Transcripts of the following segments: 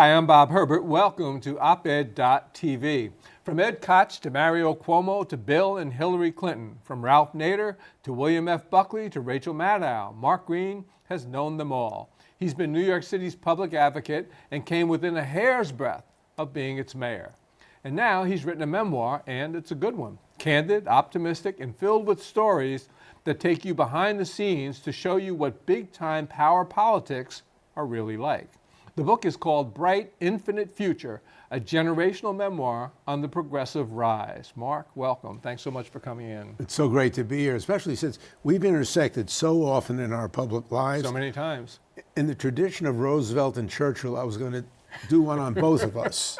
Hi, I'm Bob Herbert. Welcome to OpEd.tv. From Ed Koch to Mario Cuomo to Bill and Hillary Clinton, from Ralph Nader to William F. Buckley to Rachel Maddow, Mark Green has known them all. He's been New York City's public advocate and came within a hair's breadth of being its mayor. And now he's written a memoir, and it's a good one. Candid, optimistic, and filled with stories that take you behind the scenes to show you what big-time power politics are really like. The book is called Bright Infinite Future, a generational memoir on the progressive rise. Mark, welcome. Thanks so much for coming in. It's so great to be here, especially since we've intersected so often in our public lives. So many times. In the tradition of Roosevelt and Churchill, I was going to do one on both of us.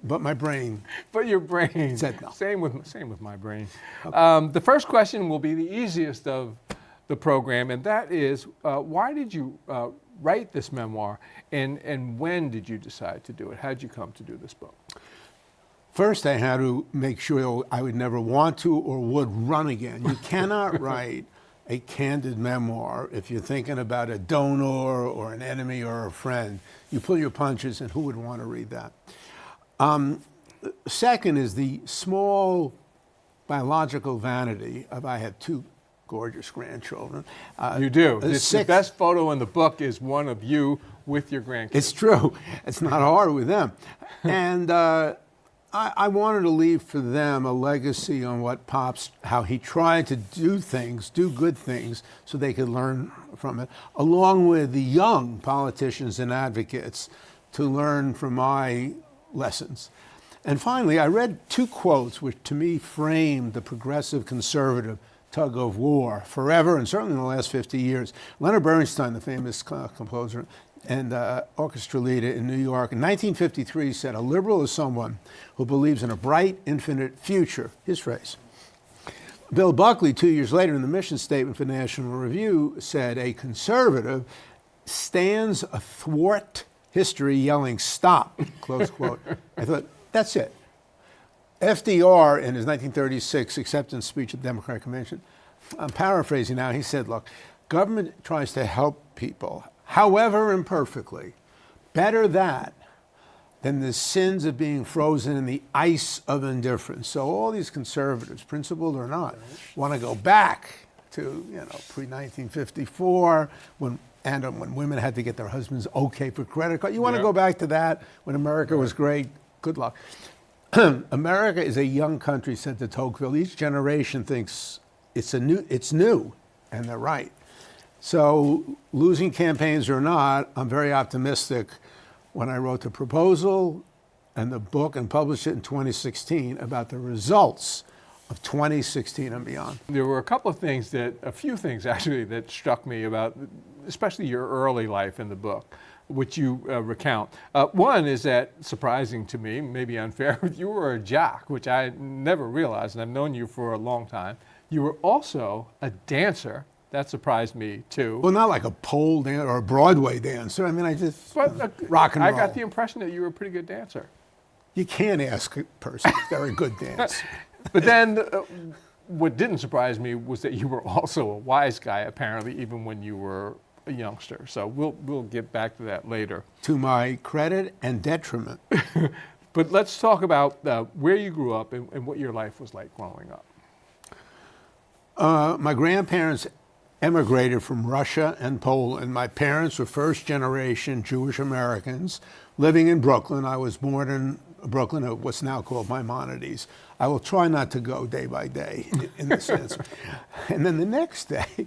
But my brain. But your brain said no. Same with my brain. Okay. The first question will be the easiest of the program, and that is, why did you write this memoir, and when did you decide to do it? How did you come to do this book? First, I had to make sure I would never want to or would run again. You cannot write a candid memoir if you're thinking about a donor or an enemy or a friend. You pull your punches, and who would want to read that? Second is the small biological vanity of I have two gorgeous grandchildren. You do. The best photo in the book is one of you with your grandkids. It's true. It's not hard with them. And I wanted to leave for them a legacy on what Pop's, how he tried to do things, do good things, so they could learn from it, along with the young politicians and advocates to learn from my lessons. And finally, I read two quotes which to me framed the progressive conservative tug of war forever, and certainly in the last 50 years. Leonard Bernstein, the famous composer and orchestra leader in New York, in 1953 said, "A liberal is someone who believes in a bright, infinite future," his phrase. Bill Buckley, 2 years later in the mission statement for National Review, said, "A conservative stands athwart history yelling, 'Stop,'" close quote. I thought, that's it. FDR, in his 1936 acceptance speech at the Democratic Convention, I'm paraphrasing now, he said, look, government tries to help people, however imperfectly. Better that than the sins of being frozen in the ice of indifference. So all these conservatives, principled or not, want to go back to, pre-1954, when women had to get their husbands okay for credit card. You want to go back to that when America was great? Good luck. America is a young country, said de Tocqueville. Each generation thinks it's new, and they're right. So losing campaigns or not, I'm very optimistic when I wrote the proposal and the book and published it in 2016 about the results of 2016 and beyond. There were a few things actually that struck me about, especially your early life in the book, which you recount. One is that, surprising to me, maybe unfair, you were a jock, which I never realized, and I've known you for a long time. You were also a dancer. That surprised me, too. Well, not like a pole dancer or a Broadway dancer. I mean, I just rock and roll. I got the impression that you were a pretty good dancer. You can't ask a person if they're a good dancer. But then what didn't surprise me was that you were also a wise guy, apparently, even when you were a youngster. So we'll get back to that later. To my credit and detriment. But let's talk about where you grew up and what your life was like growing up. My grandparents emigrated from Russia and Poland. My parents were first-generation Jewish Americans living in Brooklyn. I was born in Brooklyn, at what's now called Maimonides. I will try not to go day by day in this sense. And then the next day,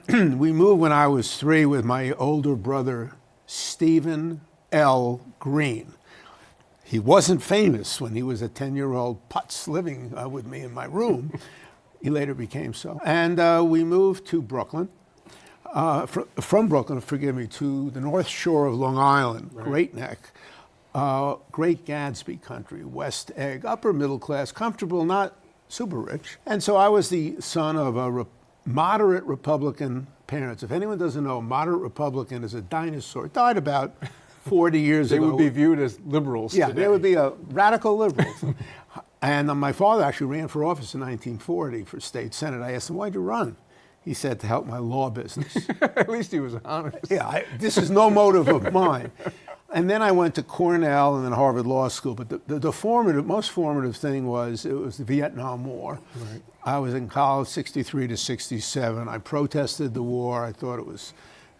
we moved when I was 3 with my older brother, Stephen L. Green. He wasn't famous when he was a 10-year-old putz living with me in my room. He later became so. And we moved to Brooklyn, from Brooklyn, to the North Shore of Long Island, right. Great Neck. Great Gadsby country, West Egg, upper middle class, comfortable, not super rich. And so I was the son of a moderate Republican parents. If anyone doesn't know, moderate Republican is a dinosaur. It died about 40 years ago. They would be viewed as liberals today. They would be radical liberals. And my father actually ran for office in 1940 for state senate. I asked him, why'd you run? He said, to help my law business. At least he was honest. Yeah, this is no motive of mine. And then I went to Cornell and then Harvard Law School. But the most formative thing was the Vietnam War. Right. I was in college 63 to 67. I protested the war. I thought it was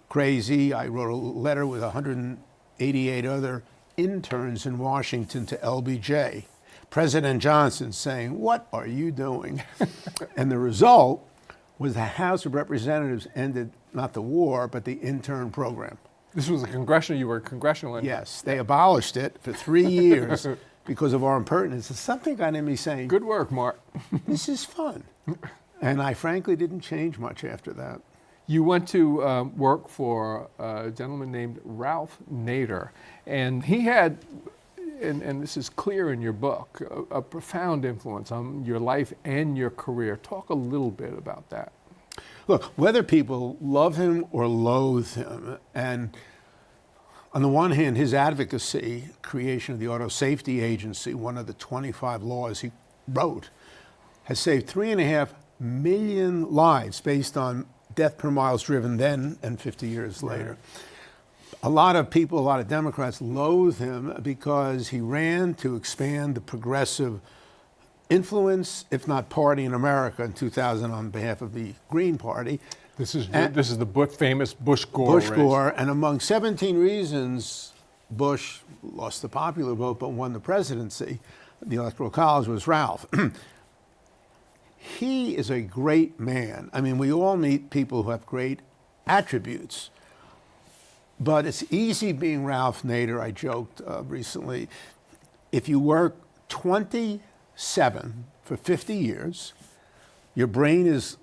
crazy. I wrote a letter with 188 other interns in Washington to LBJ, President Johnson, saying, "What are you doing?" And the result was the House of Representatives ended not the war, but the intern program. This was you were a congressional intern. Yes, they abolished it for 3 years because of our impertinence. It's something got in me saying, Good work, Mark. this is fun. And I frankly didn't change much after that. You went to work for a gentleman named Ralph Nader, and he had, and this is clear in your book, a profound influence on your life and your career. Talk a little bit about that. Look, whether people love him or loathe him, and on the one hand, his advocacy, creation of the Auto Safety Agency, one of the 25 laws he wrote, has saved 3.5 million lives based on death per miles driven then and 50 years later. A lot of people, a lot of Democrats loathe him because he ran to expand the progressive influence, if not party, in America in 2000 on behalf of the Green Party. This is the famous Bush-Gore race. Bush-Gore, and among 17 reasons Bush lost the popular vote but won the presidency, the Electoral College, was Ralph. He is a great man. I mean, we all meet people who have great attributes, but it's easy being Ralph Nader. I joked recently, if you work 27 for 50 years, your brain is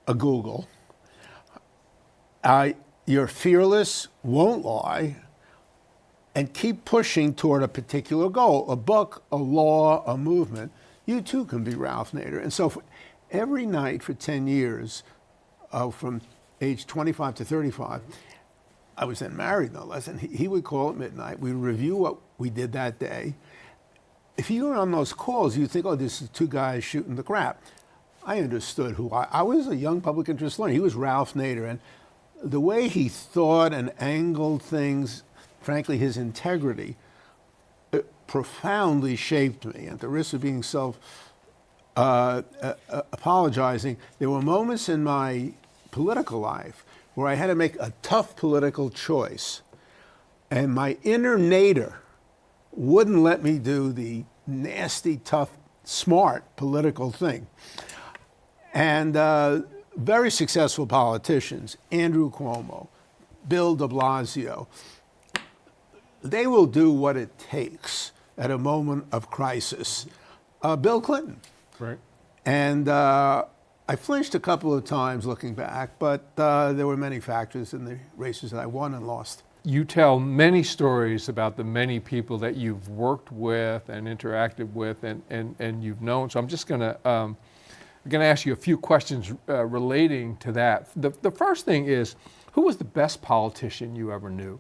a Google, you're fearless, won't lie, and keep pushing toward a particular goal, a book, a law, a movement, you too can be Ralph Nader. And so every night for 10 years, from age 25 to 35, I was then married, no less, and he would call at midnight. We'd review what we did that day. If you were on those calls, you'd think, oh, this is two guys shooting the crap. I understood who I was a young public interest lawyer. He was Ralph Nader, and the way he thought and angled things, frankly, his integrity, profoundly shaped me. At the risk of being apologizing, there were moments in my political life where I had to make a tough political choice, and my inner Nader wouldn't let me do the nasty, tough, smart political thing. And very successful politicians, Andrew Cuomo, Bill de Blasio, they will do what it takes at a moment of crisis. Bill Clinton. Right. And I flinched a couple of times looking back, but there were many factors in the races that I won and lost. You tell many stories about the many people that you've worked with and interacted with and you've known. So I'm just going to ask you a few questions relating to that. The first thing is, who was the best politician you ever knew?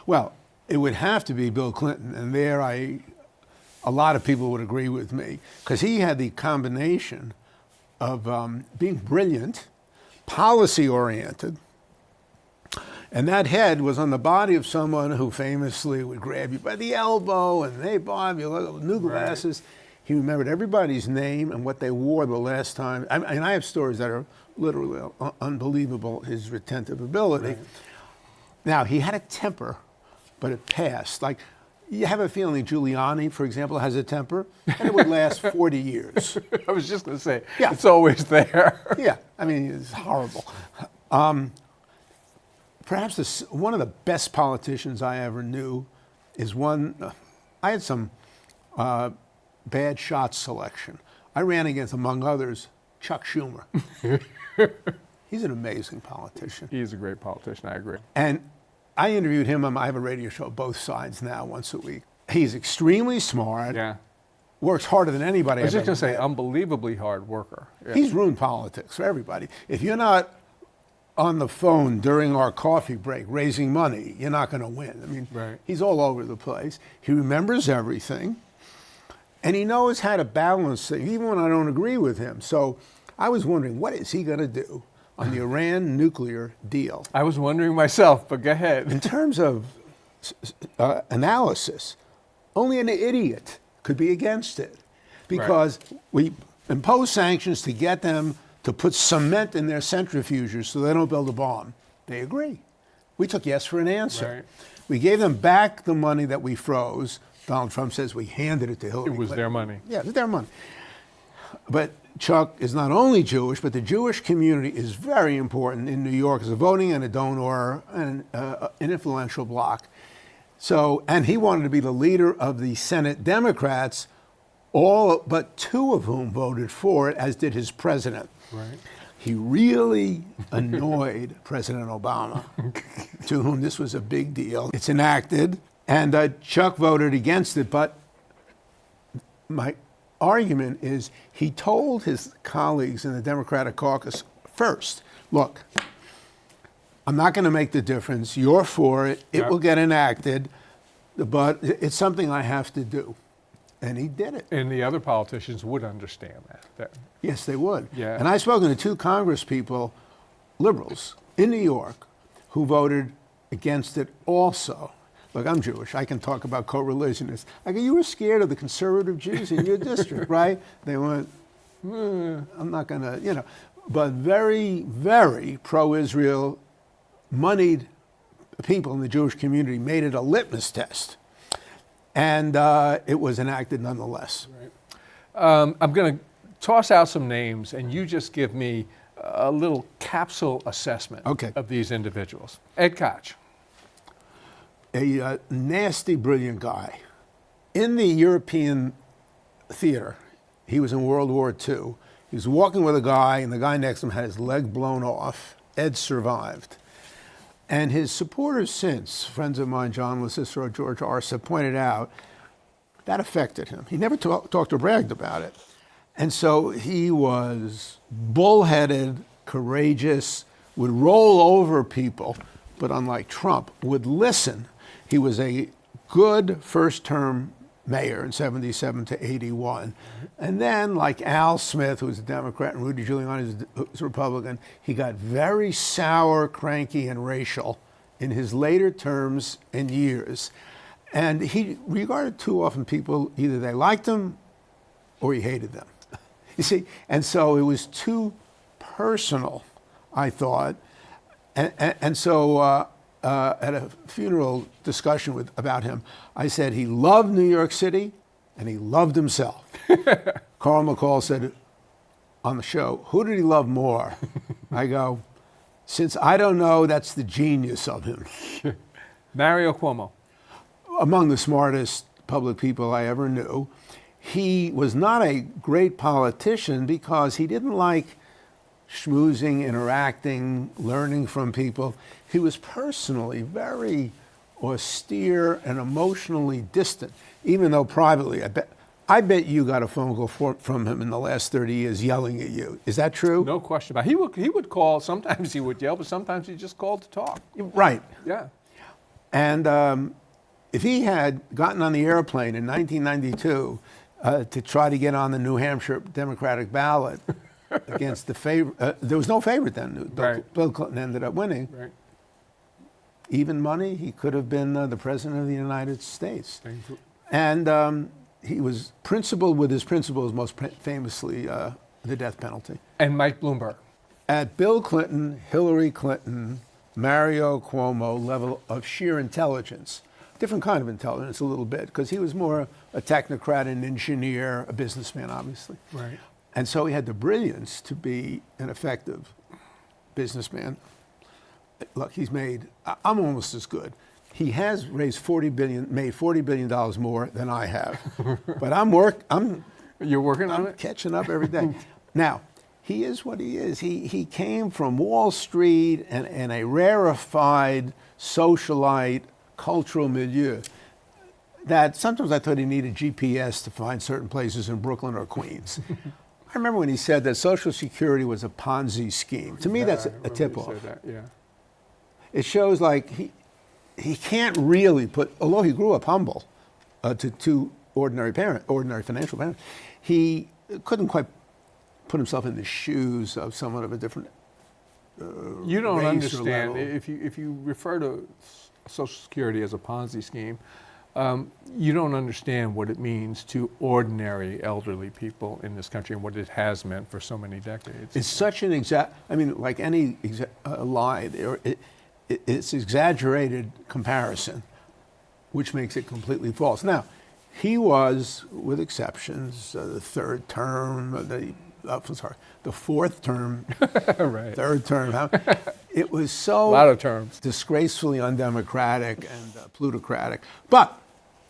Well, it would have to be Bill Clinton, and there a lot of people would agree with me, because he had the combination of being brilliant, policy-oriented, and that head was on the body of someone who famously would grab you by the elbow and, hey, Bob, you look new glasses. Right. He remembered everybody's name and what they wore the last time. And I have stories that are literally unbelievable, his retentive ability. Right. Now, he had a temper, but it passed. Like, you have a feeling Giuliani, for example, has a temper, and it would last 40 years. I was just going to say, yeah. It's always there. Yeah, I mean, it's horrible. Perhaps one of the best politicians I ever knew is one, I had some bad shot selection. I ran against, among others, Chuck Schumer. He's an amazing politician. He's a great politician, I agree. And I interviewed him. I have a radio show, Both Sides, now, once a week. He's extremely smart. Yeah. Works harder than anybody. I was just going to say, unbelievably hard worker. Yeah. He's ruined politics for everybody. If you're not on the phone during our coffee break raising money, you're not going to win. I mean, right. He's all over the place. He remembers everything, and he knows how to balance things, even when I don't agree with him. So I was wondering, what is he going to do on the Iran nuclear deal? I was wondering myself, but go ahead. In terms of analysis. Only an idiot could be against it, because we impose sanctions to get them to put cement in their centrifuges so they don't build a bomb. They agree. We took yes for an answer. Right. We gave them back the money that we froze. Donald Trump says we handed it to Hillary It was Clinton. their money. Yeah, it was their money. But Chuck is not only Jewish, but the Jewish community is very important in New York as a voting and a donor and an influential bloc. So, and he wanted to be the leader of the Senate Democrats, all but two of whom voted for it, as did his president. Right. He really annoyed President Obama, to whom this was a big deal. It's enacted, and Chuck voted against it, but my argument is he told his colleagues in the Democratic caucus first, look, I'm not going to make the difference. You're for it. It will get enacted, but it's something I have to do. And he did it. And the other politicians would understand that. Yes, they would. Yeah. And I've spoken to two Congress people, liberals, in New York, who voted against it also. Look, I'm Jewish. I can talk about co-religionists. I go, you were scared of the conservative Jews in your district, right? They went, I'm not going to, But very, very pro-Israel, moneyed people in the Jewish community made it a litmus test. And it was enacted nonetheless. Right. I'm going to toss out some names, and you just give me a little capsule assessment of these individuals. Ed Koch. A nasty, brilliant guy. In the European theater, he was in World War II. He was walking with a guy, and the guy next to him had his leg blown off. Ed survived. And his supporters since, friends of mine, John Lasissa or George Arsa, pointed out, that affected him. He never talked or bragged about it. And so he was bullheaded, courageous, would roll over people, but unlike Trump, would listen. He was a good first-term mayor in 77 to 81. And then, like Al Smith, who was a Democrat, and Rudy Giuliani was a Republican, he got very sour, cranky, and racial in his later terms and years. And he regarded too often people, either they liked him or he hated them. You see, and so it was too personal, I thought. And so at a funeral discussion about him, I said he loved New York City and he loved himself. Carl McCall said on the show, who did he love more? I go, since I don't know, that's the genius of him. Mario Cuomo. Among the smartest public people I ever knew. He was not a great politician because he didn't like schmoozing, interacting, learning from people. He was personally very austere and emotionally distant, even though privately, I bet you got a phone call from him in the last 30 years yelling at you. Is that true? No question about it. He would call, sometimes he would yell, but sometimes he just called to talk. Right. Yeah. And if he had gotten on the airplane in 1992 to try to get on the New Hampshire Democratic ballot against the favorite, there was no favorite then. Right. Bill Clinton ended up winning. Right. Even money, he could have been the president of the United States. And he was principled with his principles, most famously the death penalty. And Mike Bloomberg. At Bill Clinton, Hillary Clinton, Mario Cuomo level of sheer intelligence, different kind of intelligence a little bit, because he was more a technocrat, an engineer, a businessman, obviously. Right. And so he had the brilliance to be an effective businessman. Look, I'm almost as good. He has made $40 billion more than I have. But You're working on it? Catching up every day. Now, he is what he is. He came from Wall Street and a rarefied socialite cultural milieu that sometimes I thought he needed GPS to find certain places in Brooklyn or Queens. I remember when he said that Social Security was a Ponzi scheme. To me, that's a tip-off. Yeah. It shows like he can't really although he grew up humble to two ordinary financial parents, he couldn't quite put himself in the shoes of someone of a different You don't race or understand. level. If you refer to Social Security as a Ponzi scheme. You don't understand what it means to ordinary elderly people in this country and what it has meant for so many decades. It's such an like any lie, it's exaggerated comparison, which makes it completely false. Now, he was, with exceptions, the third term, the fourth term, right. third term. It was so a lot of terms. Disgracefully undemocratic and plutocratic. But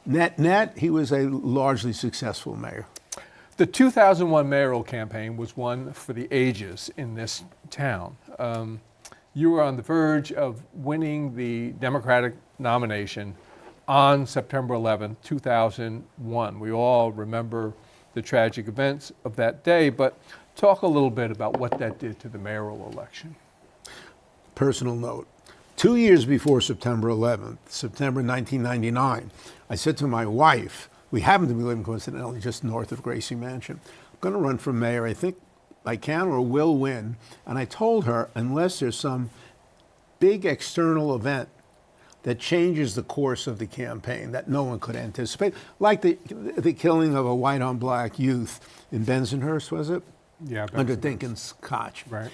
net, he was a largely successful mayor. The 2001 mayoral campaign was one for the ages in this town. You were on the verge of winning the Democratic nomination on September 11th, 2001. We all remember the tragic events of that day, but talk a little bit about what that did to the mayoral election. Personal note. 2 years before September 11th, September 1999, I said to my wife, we happened to be living coincidentally just north of Gracie Mansion, I'm going to run for mayor. I think I can or will win. And I told her, unless there's some big external event that changes the course of the campaign that no one could anticipate, like the killing of a white on black youth in Bensonhurst, was it? Yeah, under Dinkins Koch. Right.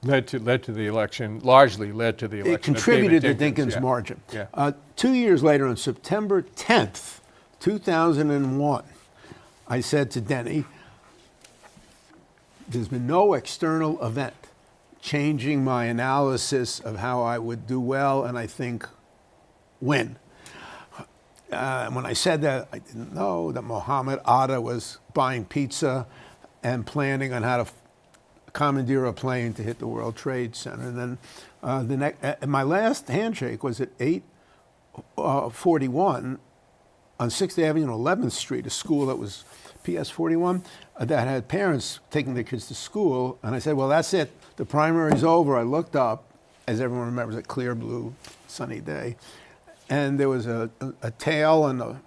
Led to the election, largely led to the election. It contributed to Dinkins, Dinkins' margin. Yeah. 2 years later, on September 10th, 2001, I said to Denny, there's been no external event changing my analysis of how I would do well and I think win. When I said that, I didn't know that Mohammed Atta was buying pizza and planning on how to commandeer a plane to hit the World Trade Center. And then my last handshake was at 841 on 6th Avenue and 11th Street, a school that was PS 41 that had parents taking their kids to school. And I said, well, that's it. The primary's over. I looked up, as everyone remembers, a clear blue sunny day. And there was a tail and a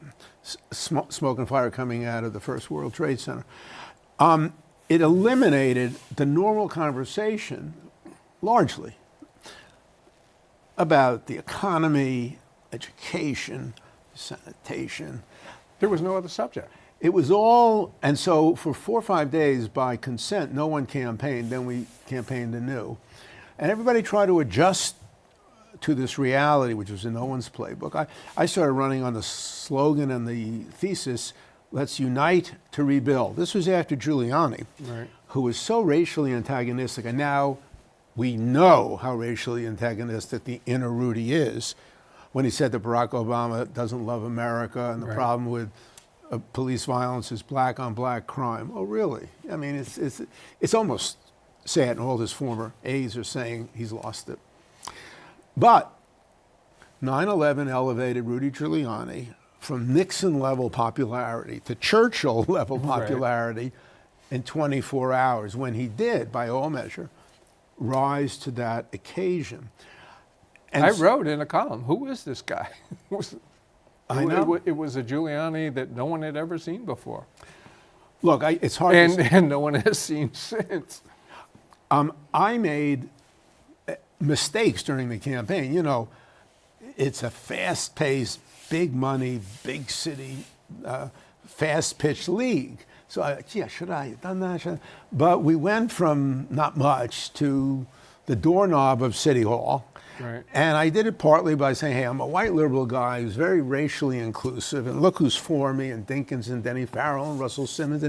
smoke and fire coming out of the First World Trade Center. It eliminated the normal conversation, largely, about the economy, education, sanitation. There was no other subject. It was all, and so for 4 or 5 days, by consent, no one campaigned. Then we campaigned anew. And everybody tried to adjust to this reality, which was in no one's playbook. I started running on the slogan and the thesis, let's unite to rebuild. This was after Giuliani, right, who was so racially antagonistic, and now we know how racially antagonistic the inner Rudy is, when he said that Barack Obama doesn't love America and the right, problem with police violence is black on black crime. Oh, really? I mean, it's almost sad, and all his former aides are saying he's lost it. But 9/11 elevated Rudy Giuliani from Nixon-level popularity to Churchill-level popularity right, in 24 hours, when he did, by all measure, rise to that occasion. And I wrote in a column, who is this guy? I know. It was a Giuliani that no one had ever seen before. Look, it's hard and no one has seen since. I made mistakes during the campaign. You know, it's a fast-paced, big money, big city, fast-pitched league. So, should I have done that? But we went from not much to the doorknob of City Hall. Right. And I did it partly by saying, hey, I'm a white liberal guy who's very racially inclusive, and look who's for me, and Dinkins and Denny Farrell and Russell Simmons,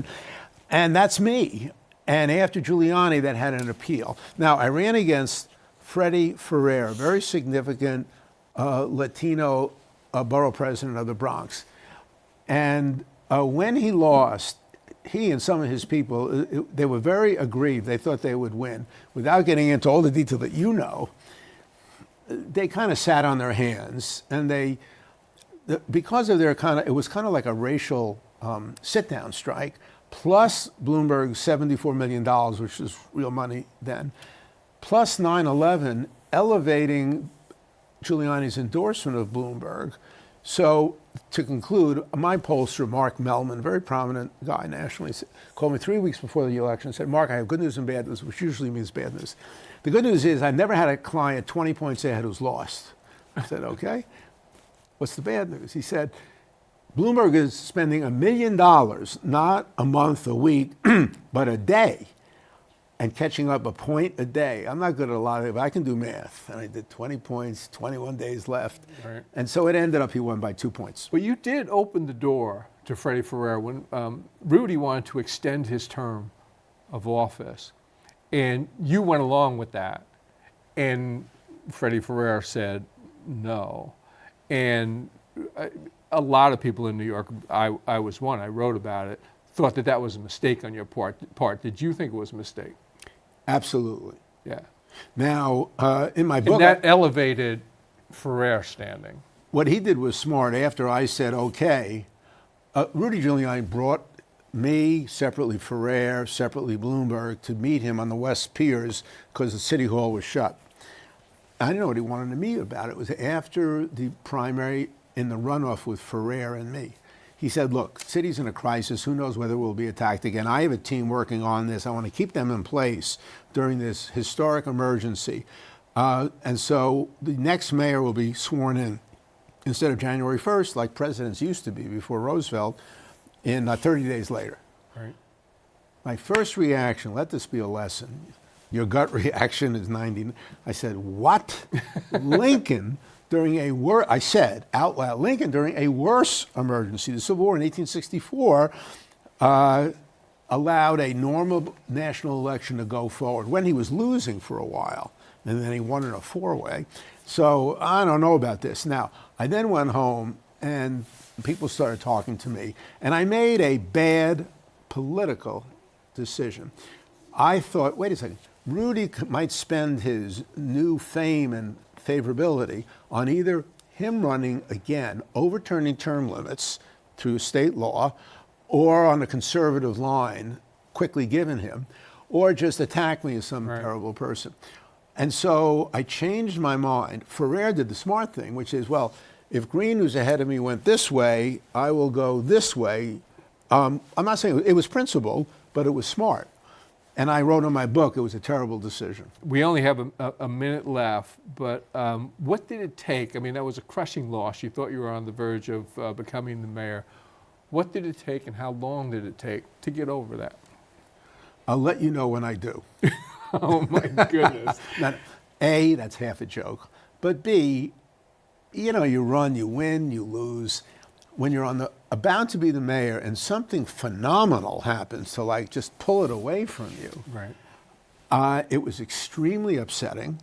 and that's me. And after Giuliani, that had an appeal. Now, I ran against Freddie Ferrer, a very significant Latino borough president of the Bronx. And when he lost, he and some of his people, they were very aggrieved. They thought they would win. Without getting into all the detail that you know, they kind of sat on their hands. And because of their it was kind of like a racial sit-down strike, plus Bloomberg's $74 million, which was real money then, plus 9/11 elevating Giuliani's endorsement of Bloomberg. So to conclude, my pollster, Mark Mellman, a very prominent guy nationally, called me 3 weeks before the election and said, Mark, I have good news and bad news, which usually means bad news. The good news is I've never had a client 20 points ahead who's lost. I said, okay. What's the bad news? He said, Bloomberg is spending $1 million, not a month, a week, but a day, and catching up a point a day. I'm not good at a lot of it, but I can do math. And I did 20 points, 21 days left. Right. And so it ended up he won by 2 points. But you did open the door to Freddie Ferrer when Rudy wanted to extend his term of office. And you went along with that. And Freddie Ferrer said no. And a lot of people in New York, I was one, I wrote about it, thought that that was a mistake on your part. Did you think it was a mistake? Absolutely. Yeah. Now, in my book, And that elevated Ferrer's standing. what he did was smart. After I said okay, Rudy Giuliani brought me, separately Ferrer, separately Bloomberg, to meet him on the West Piers because the City Hall was shut. I didn't know what he wanted to meet about. It was after the primary in the runoff with Ferrer and me. He said, look, city's in a crisis. Who knows whether we'll be attacked again? I have a team working on this. I want to keep them in place during this historic emergency. And so the next mayor will be sworn in instead of January 1st, like presidents used to be before Roosevelt, in 30 days later. Right. My first reaction, let this be a lesson. Your gut reaction is 90. I said, what? Lincoln, during a I said out loud, Lincoln, during a worse emergency, the Civil War in 1864, allowed a normal national election to go forward when he was losing for a while. And then he won in a four-way. So I don't know about this. Now, I then went home and people started talking to me. And I made a bad political decision. I thought, wait a second, Rudy might spend his new fame and favorability on either him running again, overturning term limits through state law, or on a conservative line quickly given him, or just attack me as some terrible person. And so I changed my mind. Ferrer did the smart thing, which is, well, if Green, who's ahead of me, went this way, I will go this way. I'm not saying it was principled, but it was smart. And I wrote in my book, it was a terrible decision. We only have a minute left, but what did it take? I mean, that was a crushing loss. You thought you were on the verge of becoming the mayor. What did it take and how long did it take to get over that? I'll let you know when I do. Oh my goodness. Now, A, that's half a joke. But B, you know, you run, you win, you lose. When you're about to be the mayor and something phenomenal happens to like just pull it away from you, Right. It was extremely upsetting.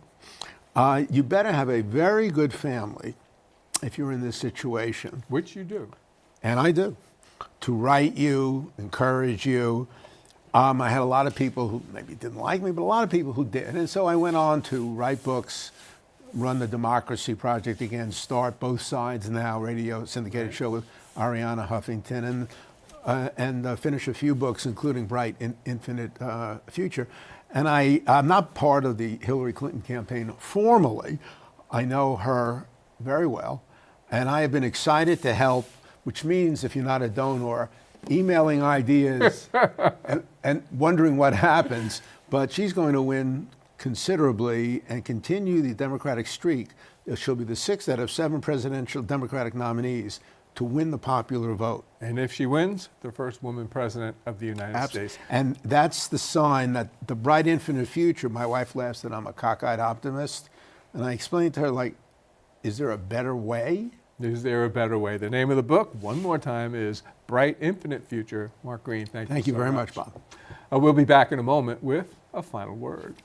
You better have a very good family if you're in this situation. Which you do. And I do. To write you, encourage you. I had a lot of people who maybe didn't like me, but a lot of people who did. And so I went on to write books, run the Democracy Project again, start Both Sides Now, radio syndicated show with Ariana Huffington, and finish a few books, including Bright Infinite Future. And I'm not part of the Hillary Clinton campaign formally. I know her very well, and I have been excited to help, which means if you're not a donor, emailing ideas and wondering what happens. But she's going to win considerably and continue the Democratic streak. She'll be the 6th out of 7 presidential Democratic nominees to win the popular vote. And if she wins, the first woman president of the United States. And that's the sign that the bright infinite future, my wife laughs that I'm a cockeyed optimist. And I explained to her, like, is there a better way? Is there a better way? The name of the book, one more time, is Bright Infinite Future. Mark Green, thank you so much. Thank you very much, Bob. We'll be back in a moment with a final word.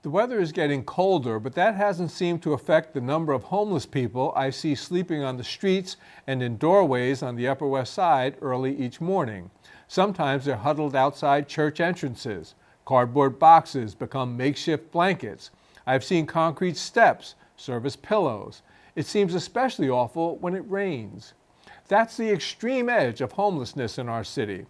The weather is getting colder, but that hasn't seemed to affect the number of homeless people I see sleeping on the streets and in doorways on the Upper West Side early each morning. Sometimes they're huddled outside church entrances. Cardboard boxes become makeshift blankets. I've seen concrete steps serve as pillows. It seems especially awful when it rains. That's the extreme edge of homelessness in our city.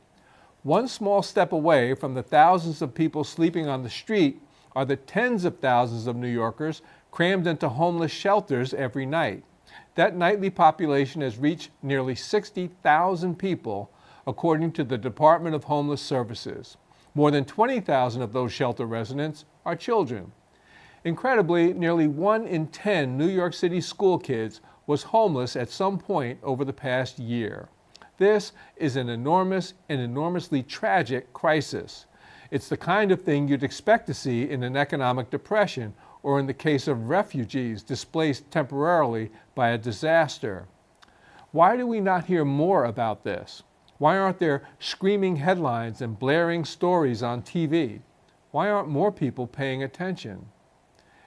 One small step away from the thousands of people sleeping on the street are the tens of thousands of New Yorkers crammed into homeless shelters every night. That nightly population has reached nearly 60,000 people, according to the Department of Homeless Services. More than 20,000 of those shelter residents are children. Incredibly, nearly 1 in 10 New York City school kids was homeless at some point over the past year. This is an enormously tragic crisis. It's the kind of thing you'd expect to see in an economic depression or in the case of refugees displaced temporarily by a disaster. Why do we not hear more about this? Why aren't there screaming headlines and blaring stories on TV? Why aren't more people paying attention?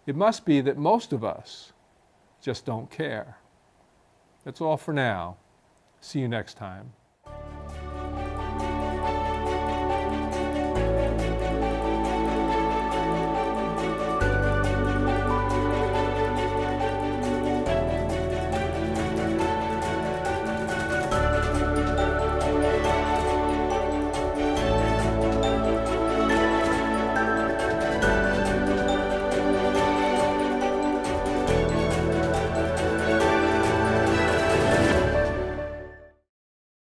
It must be that most of us just don't care. That's all for now. See you next time.